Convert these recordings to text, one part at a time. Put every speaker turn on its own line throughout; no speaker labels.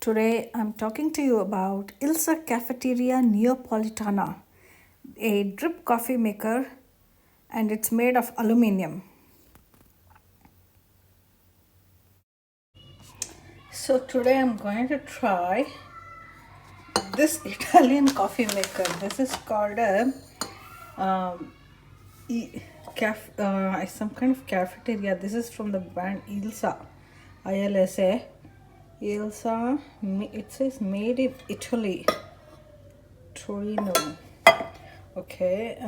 Today I'm talking to you about ILSA Cafeteria Neopolitana, a drip coffee maker, and it's made of aluminium. So today I'm going to try this Italian coffee maker. This is called a some kind of cafeteria. This is from the brand ILSA, ILSA. ILSA, it says made in Italy, Torino. Okay,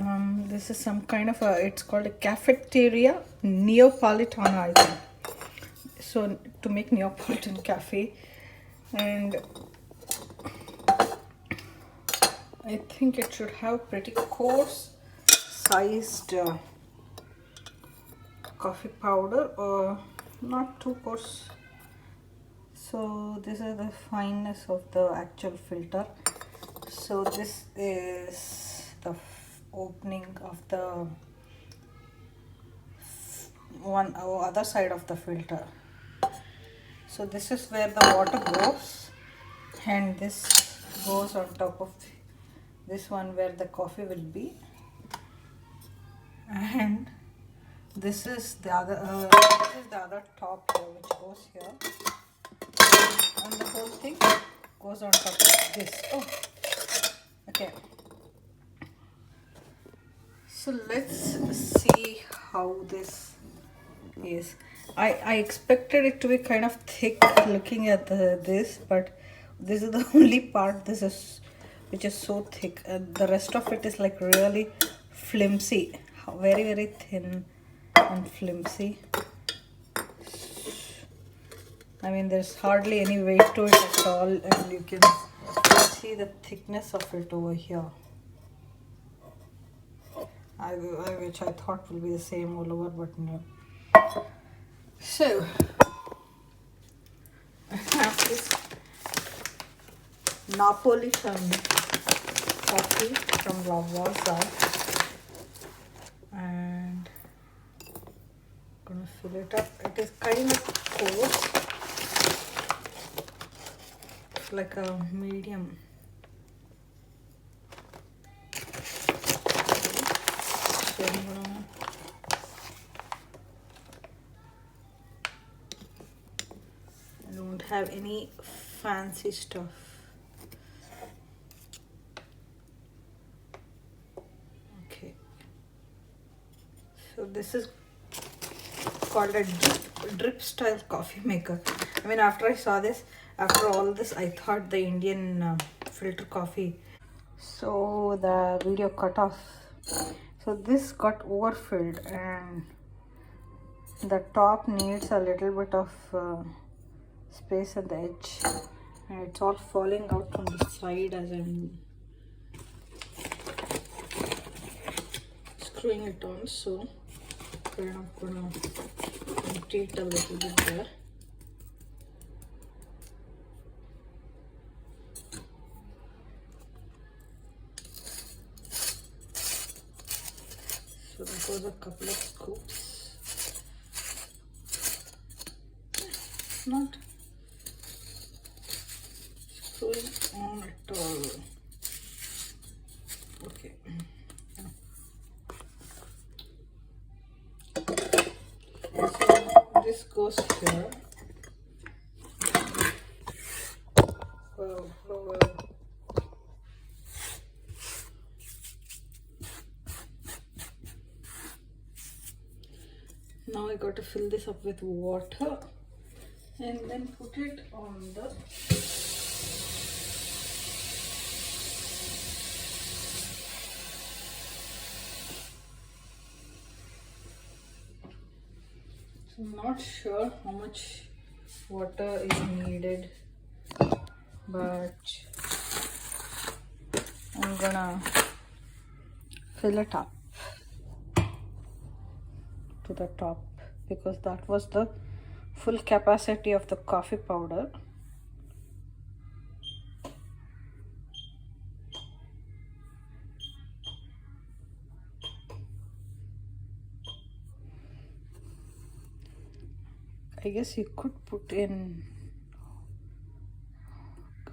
this is some kind of it's called a cafeteria Neopolitana, I think. So to make Neapolitan cafe, and I think it should have pretty coarse sized coffee powder, or not too coarse. So this is the fineness of the actual filter. So this is the opening of the other side of the filter. So this is where the water goes, and this goes on top of this one where the coffee will be, and this is the other top here which goes here, and the whole thing goes on top of this. Oh, okay. So let's see how this is. I expected it to be kind of thick looking at this, but this is the only part which is so thick. The rest of it is like really flimsy, very thin and flimsy. I mean, there's hardly any weight to it at all, and you can see the thickness of it over here. Which I thought will be the same all over, but no. So I have this Napolitan coffee from lavazza, and I'm gonna fill it up. It is kind of coarse, like a medium. So I'm gonna don't have any fancy stuff. Okay, so this is called a drip style coffee maker. I mean, after I saw this, after all this, I thought the Indian filter coffee. So the video cut off. So this got overfilled, and the top needs a little bit of space at the edge, and it's all falling out from the side as I'm screwing it on. So I'm gonna empty it a little bit there. So that was a couple of scoops. Not screwing on at all. Okay. So this goes here. Wow. Now I got to fill this up with water and then put it on the I'm not sure how much water is needed, but I'm gonna fill it up to the top because that was the full capacity of the coffee powder. I guess you could put in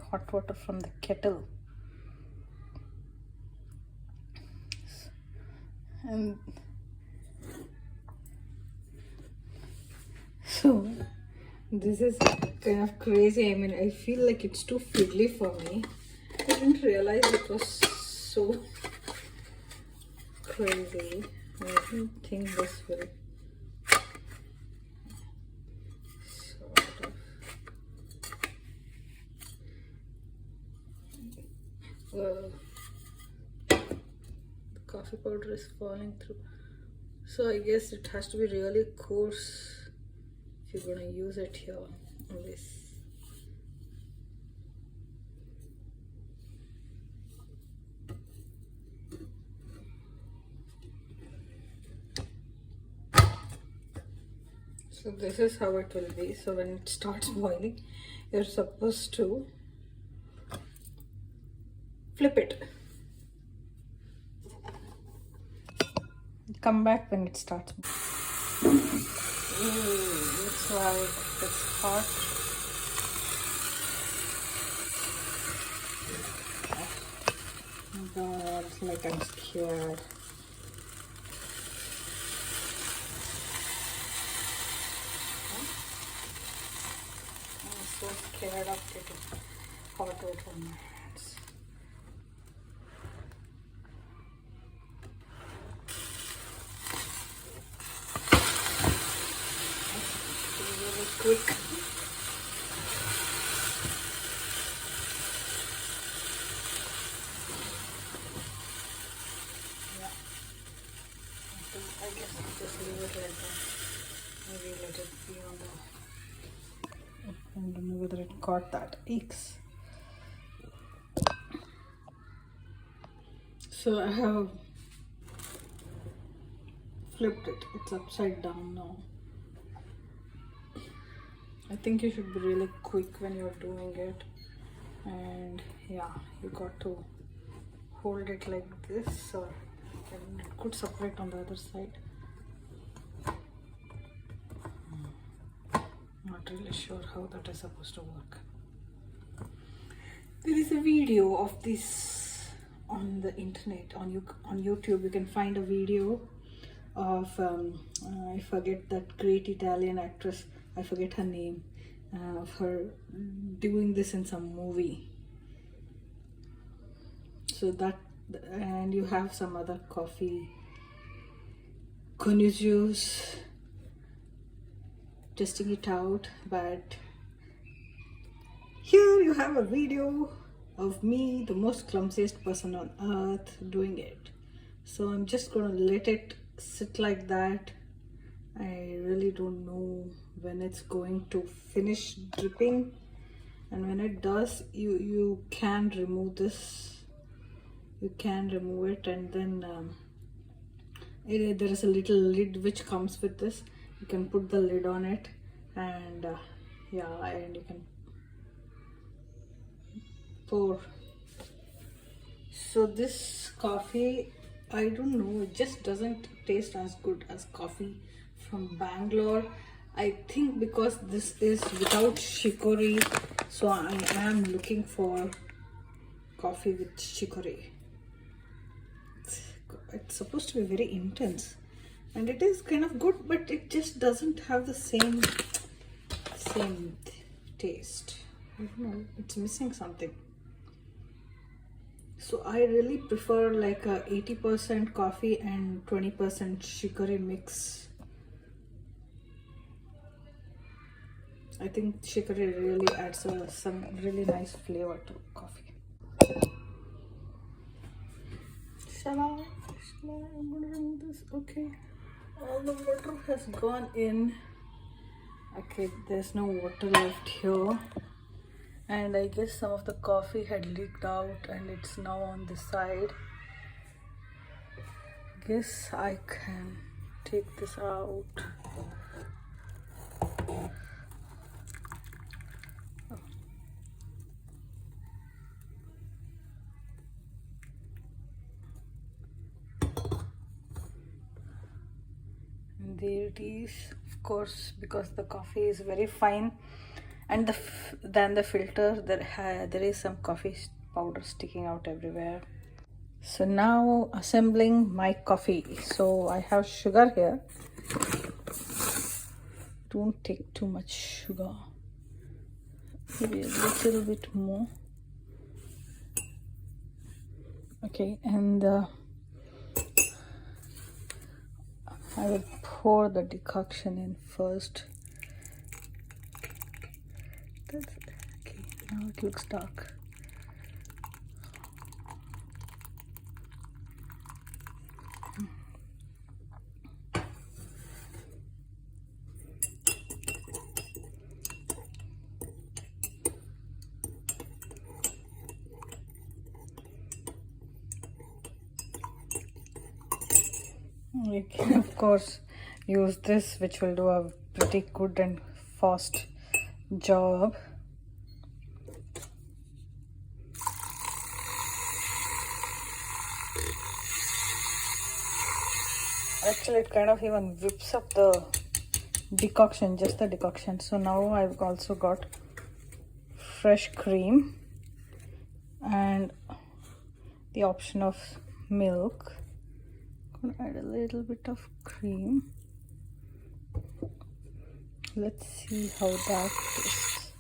hot water from the kettle. And so this is kind of crazy. I mean, I feel like it's too fiddly for me. I didn't realize it was so crazy. I don't think this will sort of. The coffee powder is falling through. So I guess it has to be really coarse if you're gonna use it here on this. So this is how it will be. So when it starts boiling, you're supposed to flip it. Come back when it starts. Looks like it's hot. Oh God, it's like I'm scared. I'm so scared of getting hot water on my hands. Quick. Yeah. I guess I'll just leave it like that. Maybe let it be on the. I don't know whether it caught that. Eeks. So I have flipped it. It's upside down now. I think you should be really quick when you're doing it, and yeah, you got to hold it like this, or it could separate on the other side. Not really sure how that is supposed to work. There is a video of this on the internet, on YouTube. You can find a video of I forget that great Italian actress, I forget her name, of her doing this in some movie. So that, and you have some other coffee connoisseurs testing it out, but here you have a video of me, the most clumsiest person on earth, doing it. So I'm just gonna let it sit like that. I really don't know when it's going to finish dripping, and when it does, you can remove this. You can remove it, and then there is a little lid which comes with this. You can put the lid on it, and yeah, and you can pour. So this coffee, I don't know, it just doesn't taste as good as coffee from Bangalore. I think because this is without chicory, so I am looking for coffee with chicory. It's supposed to be very intense, and it is kind of good, but it just doesn't have the same taste. I don't know, it's missing something. So I really prefer like a 80% coffee and 20% chicory mix. I think chicory really adds some really nice flavor to coffee. Shall I remove this? Okay, all the water has gone in. Okay, there's no water left here, and I guess some of the coffee had leaked out and it's now on the side. Guess I can take this out. And there it is. Of course, because the coffee is very fine And then the filter, there is some coffee powder sticking out everywhere. So now assembling my coffee. So I have sugar here. Don't take too much sugar, maybe a little bit more. Okay, and I will pour the decoction in first. That's okay. Now it looks dark. You can of course use this, which will do a pretty good and fast job. Actually, it kind of even whips up the decoction, just the decoction. So now I've also got fresh cream and the option of milk. I'm gonna add a little bit of cream. Let's see how that tastes.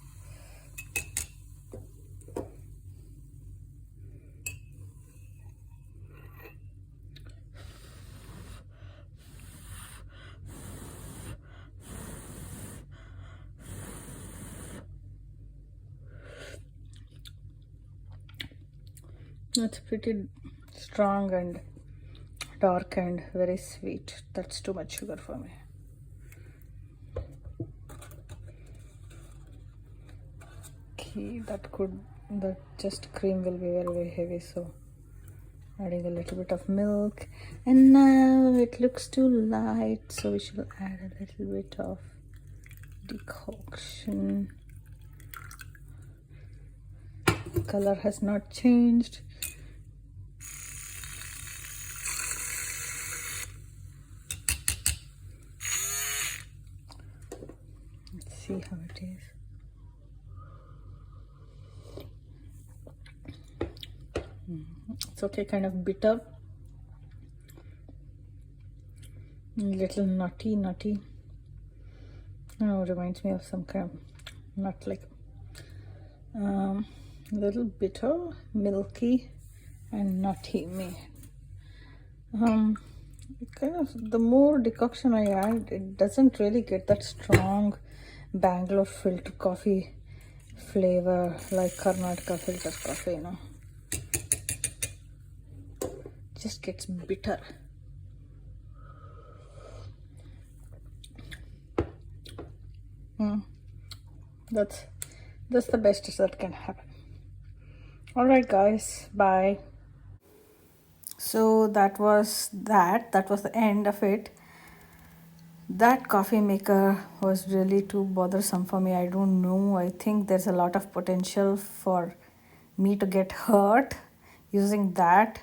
That's pretty strong and dark and very sweet. That's too much sugar for me. Okay, that just cream will be very, very heavy, so adding a little bit of milk. And now it looks too light, so we should add a little bit of decoction. The color has not changed. Let's see how it is. It's okay, kind of bitter, little nutty. Reminds me of some kind of nut, like little bitter, milky, and nutty. Kind of the more decoction I add, it doesn't really get that strong Bangalore filter coffee flavor like Karnataka filter coffee, you know. Just gets bitter. That's the best that can happen. All right, guys, bye. So that was the end of it. That coffee maker was really too bothersome for me. I don't know. I think there's a lot of potential for me to get hurt using that.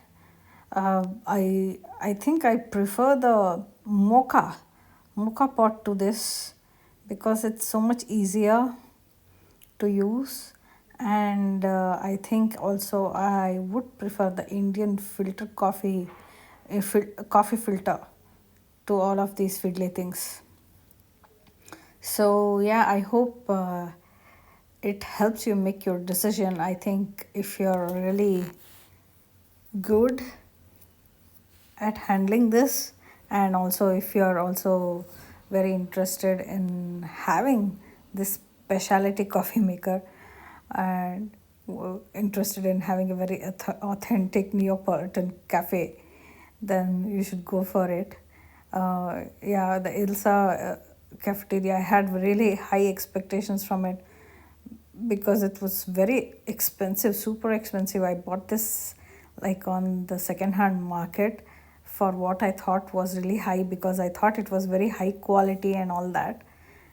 I think I prefer the mocha pot to this because it's so much easier to use, and I think also I would prefer the Indian filter coffee coffee filter to all of these fiddly things. So yeah, I hope it helps you make your decision. I think if you're really good at handling this, and also if you're also very interested in having this specialty coffee maker and interested in having a very authentic Neapolitan cafe, then you should go for it. Yeah, the ILSA cafeteria, I had really high expectations from it because it was very expensive, super expensive. I bought this like on the second-hand market for what I thought was really high, because I thought it was very high quality and all that,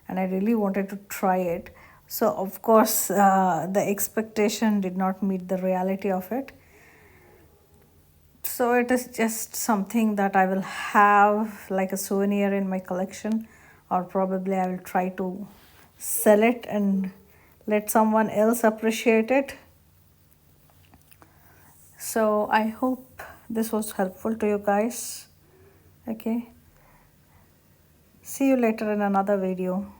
and I really wanted to try it. So of course the expectation did not meet the reality of it. So it is just something that I will have like a souvenir in my collection, or probably I will try to sell it and let someone else appreciate it. So I hope this was helpful to you guys. Okay, see you later in another video.